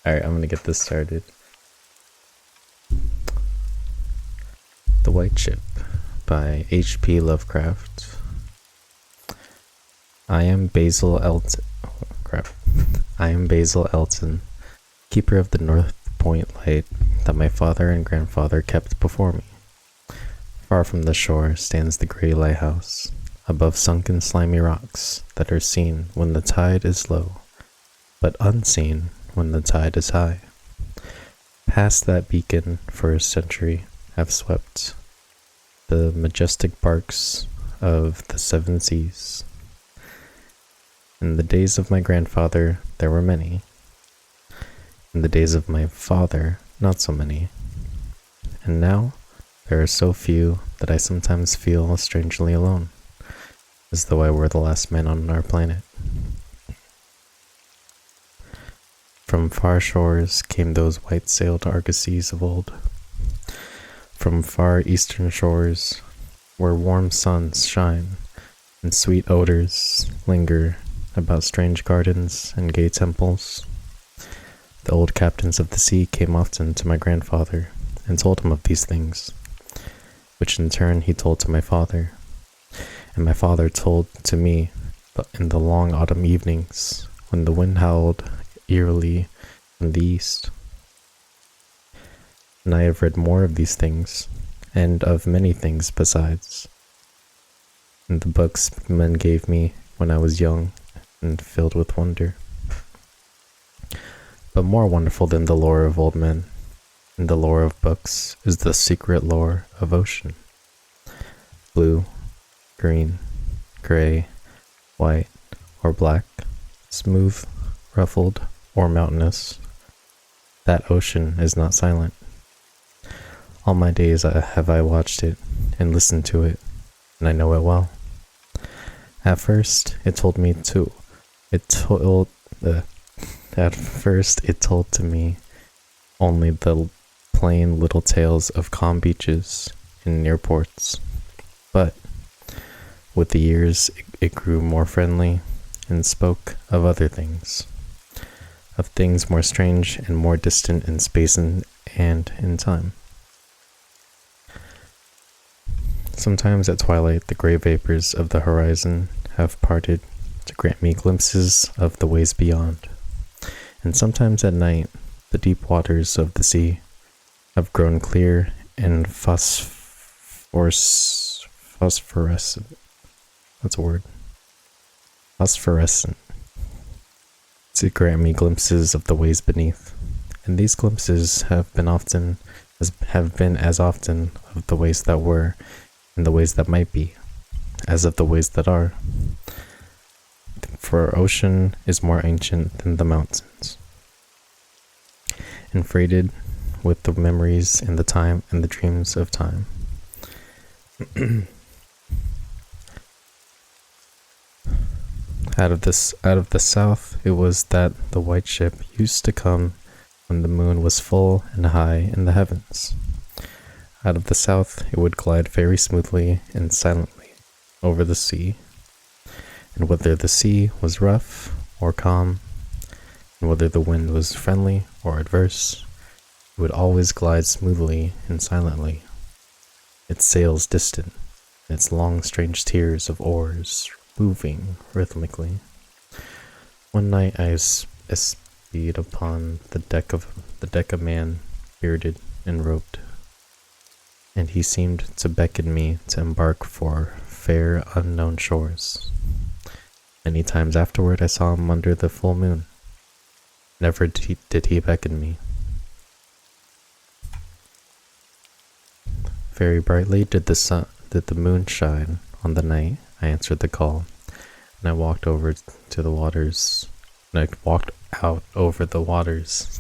Alright, I'm gonna get this started. The White Ship by H.P. Lovecraft. I am Basil Elton. I am Basil Elton, keeper of the North Point light that my father and grandfather kept before me. Far from the shore stands the grey lighthouse, above sunken slimy rocks that are seen when the tide is low, but unseen when the tide is high. Past that beacon for a century have swept the majestic barks of the seven seas. In the days of my grandfather, there were many. In the days of my father, not so many. And now, there are so few that I sometimes feel strangely alone, as though I were the last man on our planet. From far shores came those white-sailed argosies of old. From far eastern shores, where warm suns shine and sweet odors linger about strange gardens and gay temples. The old captains of the sea came often to my grandfather and told him of these things, which in turn he told to my father, and my father told to me in the long autumn evenings when the wind howled eerily from the east. And I have read more of these things, and of many things besides, in the books men gave me when I was young and filled with wonder. But more wonderful than the lore of old men and the lore of books is the secret lore of ocean. Blue, green, gray, white, or black, smooth, ruffled, or mountainous, that ocean is not silent. All my days have I watched it and listened to it, and I know it well. At first, it told to me only the plain little tales of calm beaches and near ports. But with the years, it grew more friendly and spoke of other things, of things more strange and more distant in space and in time. Sometimes at twilight, the gray vapors of the horizon have parted to grant me glimpses of the ways beyond, and sometimes at night, the deep waters of the sea have grown clear and phosphorescent. That's a word. Phosphorescent. To grant me glimpses of the ways beneath, and these glimpses have been as often of the ways that were and the ways that might be, as of the ways that are. For ocean is more ancient than the mountains, and freighted with the memories and the time and the dreams of time. Out of the south, it was that the white ship used to come when the moon was full and high in the heavens. Out of the south, it would glide very smoothly and silently over the sea, and whether the sea was rough or calm, and whether the wind was friendly or adverse, it would always glide smoothly and silently, its sails distant, and its long strange tiers of oars moving rhythmically. One night I espied upon the deck a man bearded and robed, and he seemed to beckon me to embark for fair unknown shores. Many times afterward I saw him under the full moon. Never did he beckon me. Very brightly did the moon shine on the night I answered the call, and I walked out over the waters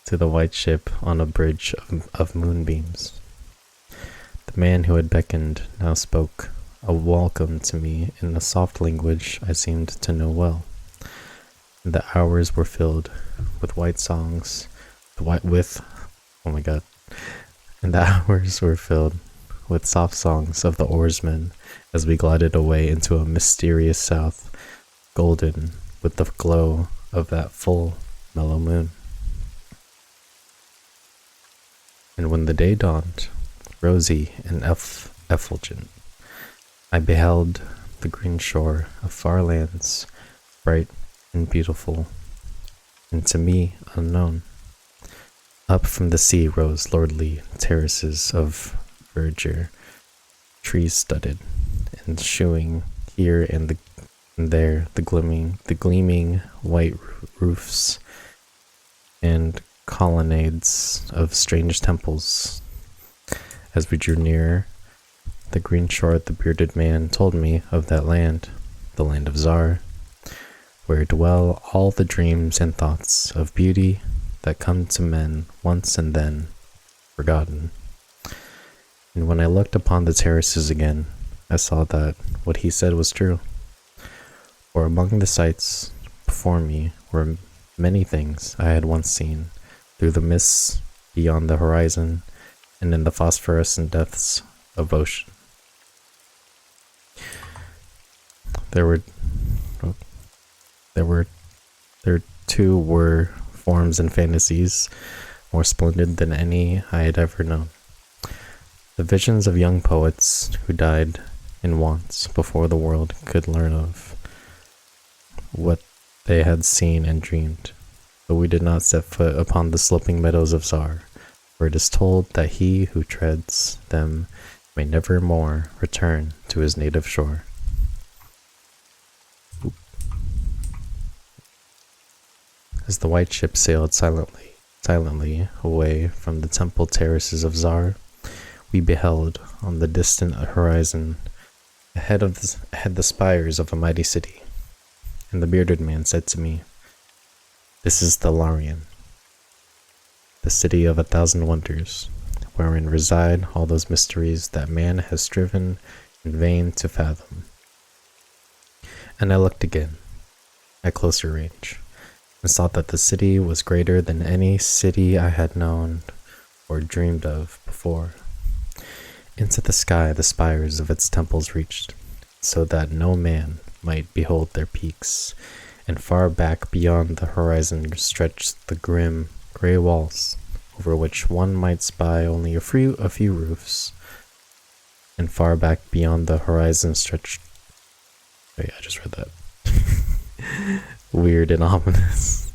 to the white ship on a bridge of moonbeams. The man who had beckoned now spoke a welcome to me in a soft language I seemed to know well. And the hours were filled with white songs, and the hours were filled with soft songs of the oarsmen as we glided away into a mysterious south, golden with the glow of that full, mellow moon. And when the day dawned, rosy and effulgent, I beheld the green shore of far lands, bright and beautiful, and to me unknown. Up from the sea rose lordly terraces of verdure, trees studded, and shewing here and there the gleaming white roofs and colonnades of strange temples. As we drew nearer the green shore, the bearded man told me of that land, the land of Zar, where dwell all the dreams and thoughts of beauty that come to men once and then forgotten. And when I looked upon the terraces again, I saw that what he said was true. For among the sights before me were many things I had once seen through the mists beyond the horizon and in the phosphorescent depths of ocean. There too were forms and fantasies more splendid than any I had ever known. The visions of young poets who died in wants before the world could learn of what they had seen and dreamed, but we did not set foot upon the sloping meadows of Zar, where it is told that he who treads them may never more return to his native shore. As the white ship sailed silently away from the temple terraces of Zar, we beheld on the distant horizon ahead the spires of a mighty city. And the bearded man said to me, "This is the Larian, the city of 1,000 wonders, wherein reside all those mysteries that man has striven in vain to fathom." And I looked again, at closer range, and saw that the city was greater than any city I had known or dreamed of before. Into the sky the spires of its temples reached, so that no man might behold their peaks, and far back beyond the horizon stretched the grim, gray walls, over which one might spy only a few roofs, and far back beyond the horizon stretched... Wait, I just read that. Weird and ominous,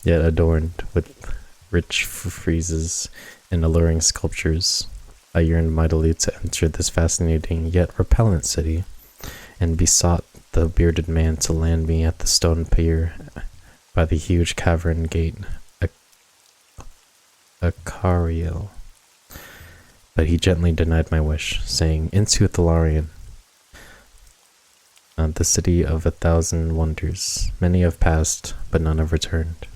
yet adorned with rich friezes and alluring sculptures. I yearned mightily to enter this fascinating yet repellent city, and besought the bearded man to land me at the stone pier by the huge cavern gate, Acariel. But he gently denied my wish, saying, "Into Thalarian, the city of 1,000 wonders. Many have passed, but none have returned.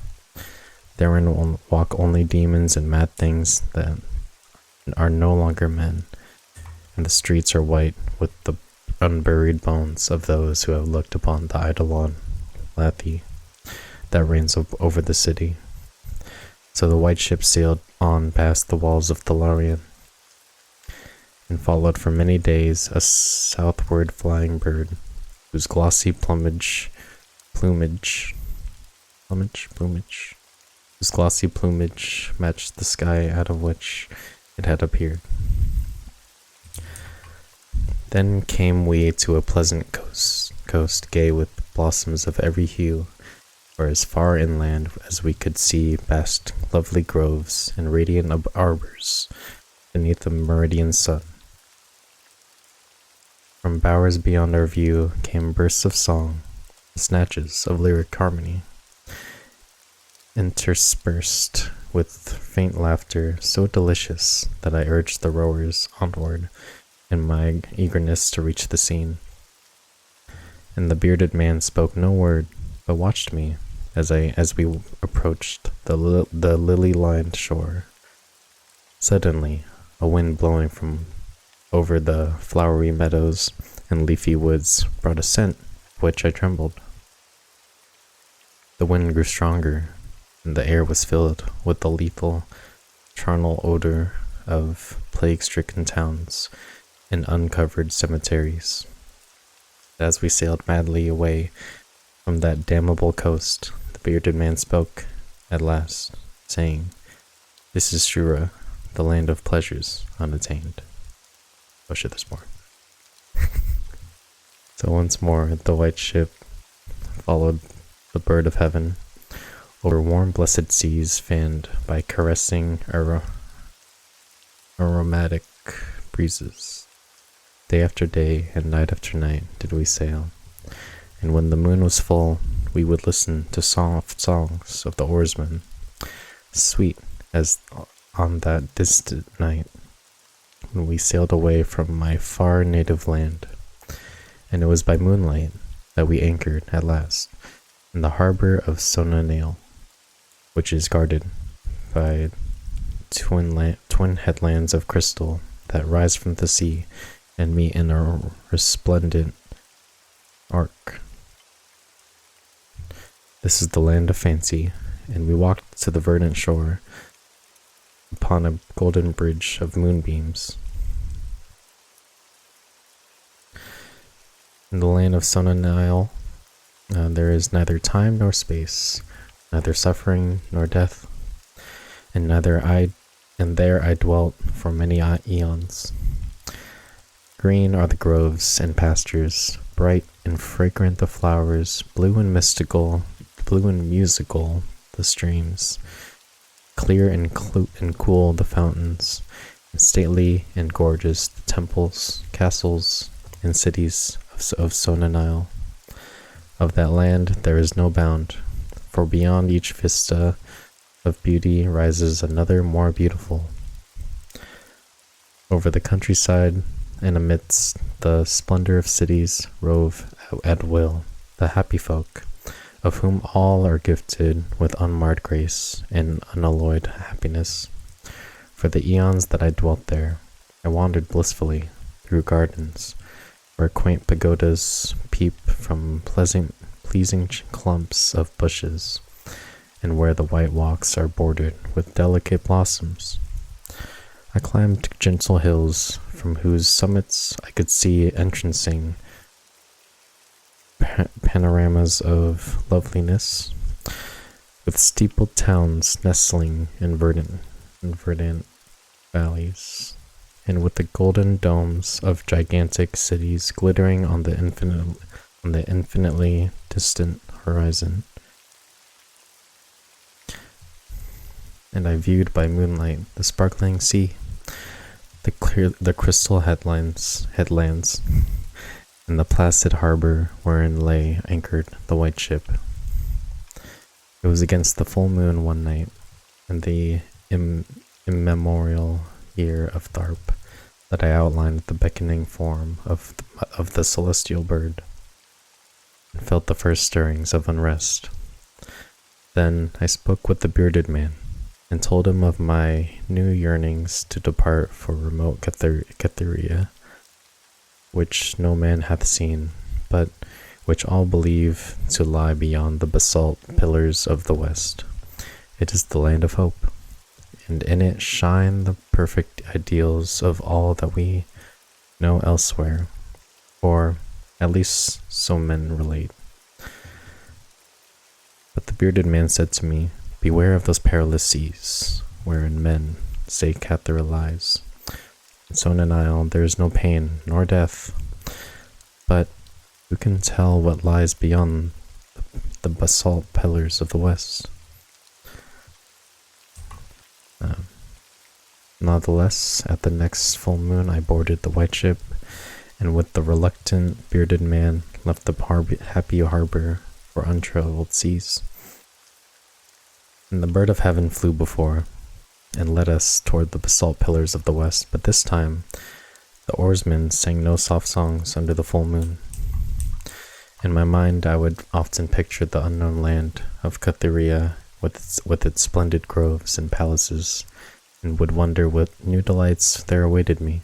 Therein walk only demons and mad things that are no longer men, and the streets are white with the unburied bones of those who have looked upon the Eidolon Lathi that reigns over the city." So the white ship sailed on past the walls of Thalarian, and followed for many days a southward flying bird, whose glossy plumage matched the sky out of which it had appeared. Then came we to a pleasant coast gay with blossoms of every hue, where as far inland as we could see vast lovely groves and radiant arbors beneath the meridian sun. From bowers beyond our view came bursts of song, snatches of lyric harmony, interspersed with faint laughter so delicious that I urged the rowers onward in my eagerness to reach the scene. And the bearded man spoke no word, but watched me as we approached the lily-lined shore. Suddenly, a wind blowing from over the flowery meadows and leafy woods brought a scent of which I trembled. The wind grew stronger, and the air was filled with the lethal, charnel odor of plague-stricken towns and uncovered cemeteries. As we sailed madly away from that damnable coast, the bearded man spoke at last, saying, "This is Shura, the land of pleasures unattained. Oh shit, there's more. So once more, the white ship followed the bird of heaven over warm, blessed seas fanned by caressing aromatic breezes. Day after day and night after night did we sail, and when the moon was full, we would listen to soft songs of the oarsmen, sweet as on that distant night when we sailed away from my far native land. And it was by moonlight that we anchored at last in the harbor of Sonanail, which is guarded by twin headlands of crystal that rise from the sea and meet in a resplendent arc. This is the land of fancy, and we walked to the verdant shore upon a golden bridge of moonbeams. In the land of Sonanail, there is neither time nor space, neither suffering nor death, and there I dwelt for many eons. Green are the groves and pastures, bright and fragrant the flowers, blue and musical the streams, clear and cool the fountains, and stately and gorgeous the temples, castles, and cities of Sonanail. Of that land there is no bound, for beyond each vista of beauty rises another more beautiful. Over the countryside and amidst the splendor of cities rove at will the happy folk, of whom all are gifted with unmarred grace and unalloyed happiness. For the eons that I dwelt there, I wandered blissfully through gardens, where quaint pagodas peep from pleasing clumps of bushes, and where the white walks are bordered with delicate blossoms. I climbed gentle hills from whose summits I could see entrancing panoramas of loveliness, with steepled towns nestling in verdant valleys, and with the golden domes of gigantic cities glittering on the infinitely distant horizon. And I viewed by moonlight the sparkling sea, the crystal headlands, and the placid harbor wherein lay anchored the white ship. It was against the full moon one night, in the immemorial year of Tharp, that I outlined the beckoning form of the celestial bird, and felt the first stirrings of unrest. Then I spoke with the bearded man, and told him of my new yearnings to depart for remote Cathuria, which no man hath seen, but which all believe to lie beyond the basalt pillars of the west. It is the land of hope, and in it shine the perfect ideals of all that we know elsewhere, or at least so men relate. But the bearded man said to me, "Beware of those perilous seas, wherein men say Cathuria lies. In Sonanail there is no pain nor death, but who can tell what lies beyond the basalt pillars of the west?" Nonetheless, at the next full moon I boarded the white ship, and with the reluctant bearded man left the happy harbor for untraveled seas. And the bird of heaven flew before, and led us toward the basalt pillars of the west, but this time the oarsmen sang no soft songs under the full moon. In my mind I would often picture the unknown land of Cathuria with its splendid groves and palaces, and would wonder what new delights there awaited me.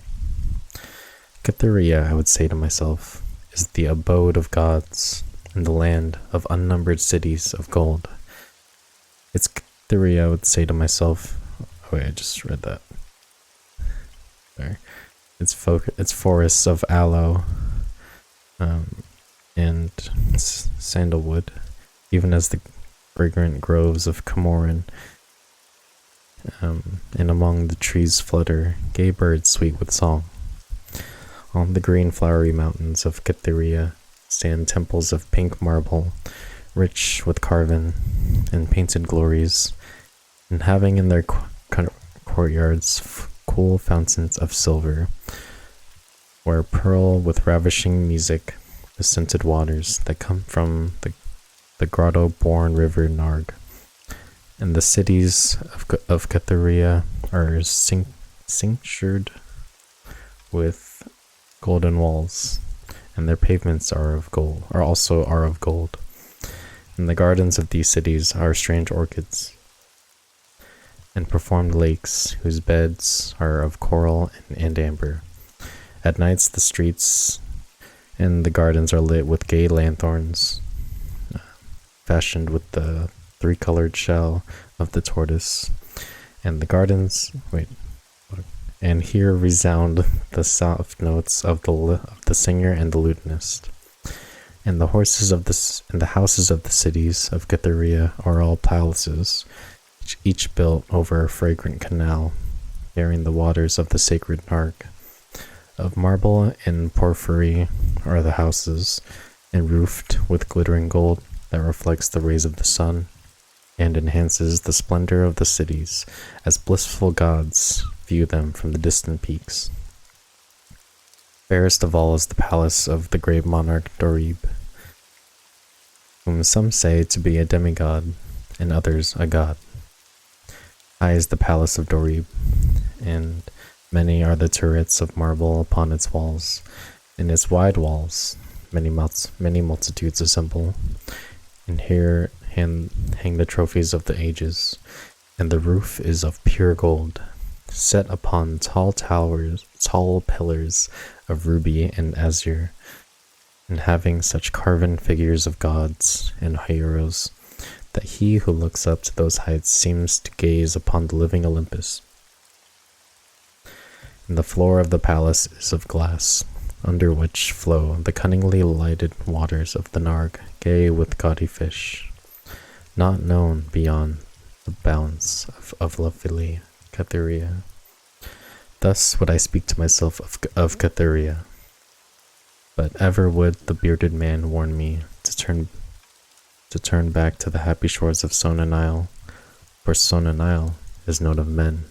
Cathuria, I would say to myself, is the abode of gods, and the land of unnumbered cities of gold. It's Cathuria, I would say to myself. Oh wait, I just read that. Sorry. It's forests of aloe, and sandalwood, even as the fragrant groves of Camoran. and among the trees flutter gay birds sweet with song. On the green flowery mountains of Cytherea stand temples of pink marble, rich with carven and painted glories, and having in their courtyards cool fountains of silver, where purl with ravishing music the scented waters that come from the grotto-born river Narg. And the cities of Cytherea are cinctured with golden walls, and their pavements are of gold, of gold. And the gardens of these cities are strange orchids, and performed lakes whose beds are of coral and amber. At nights the streets and the gardens are lit with gay lanthorns, fashioned with the three-colored shell of the tortoise, and the gardens and here resound the soft notes of the singer and the lutenist. And the houses of the cities of Cytherea are all palaces, each built over a fragrant canal, bearing the waters of the sacred Narg. Of marble and porphyry are the houses, and roofed with glittering gold that reflects the rays of the sun, and enhances the splendor of the cities, as blissful gods view them from the distant peaks. Fairest of all is the palace of the great monarch Dorib, whom some say to be a demigod, and others a god. High is the palace of Dorib, and many are the turrets of marble upon its walls. In its wide walls, many multitudes assemble, and here hang the trophies of the ages. And the roof is of pure gold, set upon tall pillars of ruby and azure, and having such carven figures of gods and heroes that he who looks up to those heights seems to gaze upon the living Olympus. And the floor of the palace is of glass, under which flow the cunningly lighted waters of the Narg, gay with gaudy fish, not known beyond the bounds of lovely Cytherea. Thus would I speak to myself of Cytherea, but ever would the bearded man warn me to turn back to the happy shores of Sonanile, for Sonanile is known of men,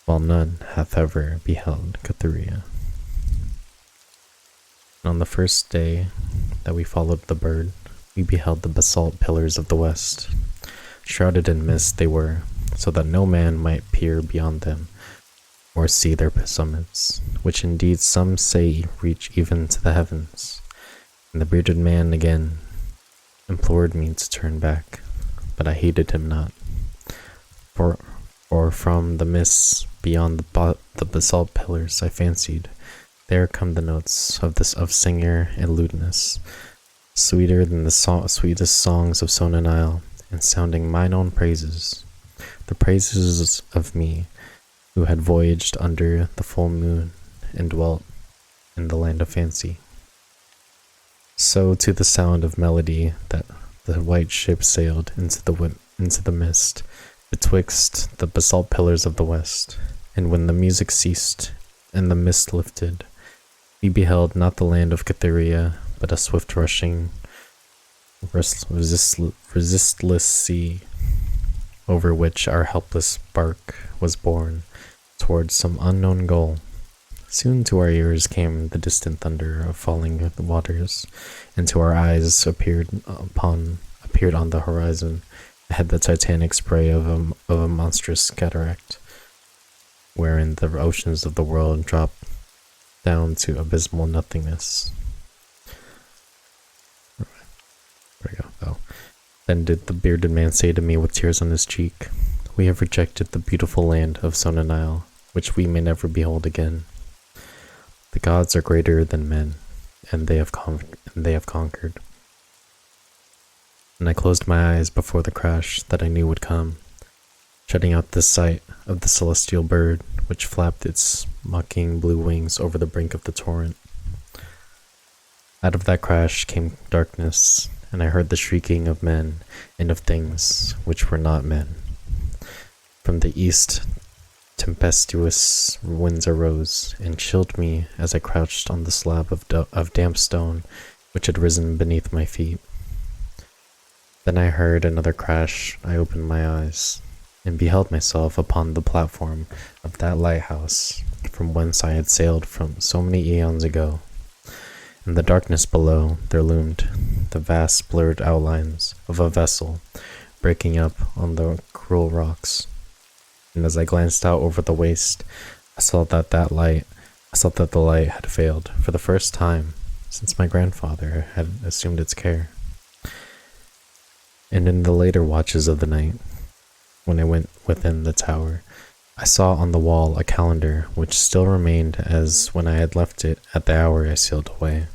while none hath ever beheld Cytherea. On the first day that we followed the bird, we beheld the basalt pillars of the west. Shrouded in mist they were, so that no man might peer beyond them, or see their summits, which indeed some say reach even to the heavens. And the bearded man again implored me to turn back, but I heeded him not. For from the mists beyond the basalt pillars I fancied, there come the notes of singer and lutenist, sweeter than the sweetest songs of Sonanile, and sounding mine own praises, the praises of me, who had voyaged under the full moon and dwelt in the land of fancy. So to the sound of melody that the white ship sailed into the mist, betwixt the basalt pillars of the west, and when the music ceased and the mist lifted, we beheld not the land of Cytherea, but a swift rushing, resistless sea, over which our helpless bark was borne towards some unknown goal. Soon to our ears came the distant thunder of falling waters, and to our eyes appeared on the horizon ahead the titanic spray of a monstrous cataract, wherein the oceans of the world drop down to abysmal nothingness. There we go. Oh. Then did the bearded man say to me with tears on his cheek, "We have rejected the beautiful land of Sonanile, which we may never behold again. The gods are greater than men, and they have conquered." And I closed my eyes before the crash that I knew would come, shutting out the sight of the celestial bird which flapped its mocking blue wings over the brink of the torrent. Out of that crash came darkness, and I heard the shrieking of men and of things which were not men. From the east, tempestuous winds arose and chilled me as I crouched on the slab of damp stone which had risen beneath my feet. Then I heard another crash. I opened my eyes and beheld myself upon the platform of that lighthouse from whence I had sailed from so many eons ago. In the darkness below there loomed the vast blurred outlines of a vessel breaking up on the cruel rocks. And as I glanced out over the waste, I saw that the light had failed for the first time since my grandfather had assumed its care. And in the later watches of the night, when I went within the tower, I saw on the wall a calendar which still remained as when I had left it at the hour I sailed away.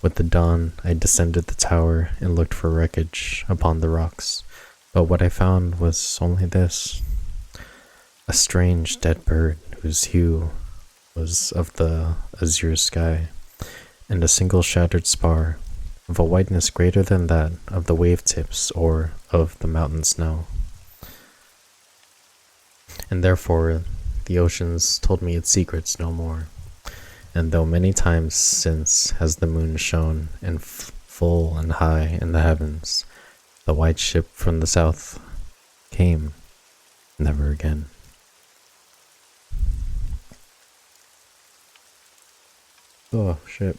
With the dawn, I descended the tower and looked for wreckage upon the rocks, but what I found was only this: a strange dead bird whose hue was of the azure sky, and a single shattered spar of a whiteness greater than that of the wave tips or of the mountain snow. And therefore the oceans told me its secrets no more, and though many times since has the moon shone in full and high in the heavens, the white ship from the south came never again. Oh shit.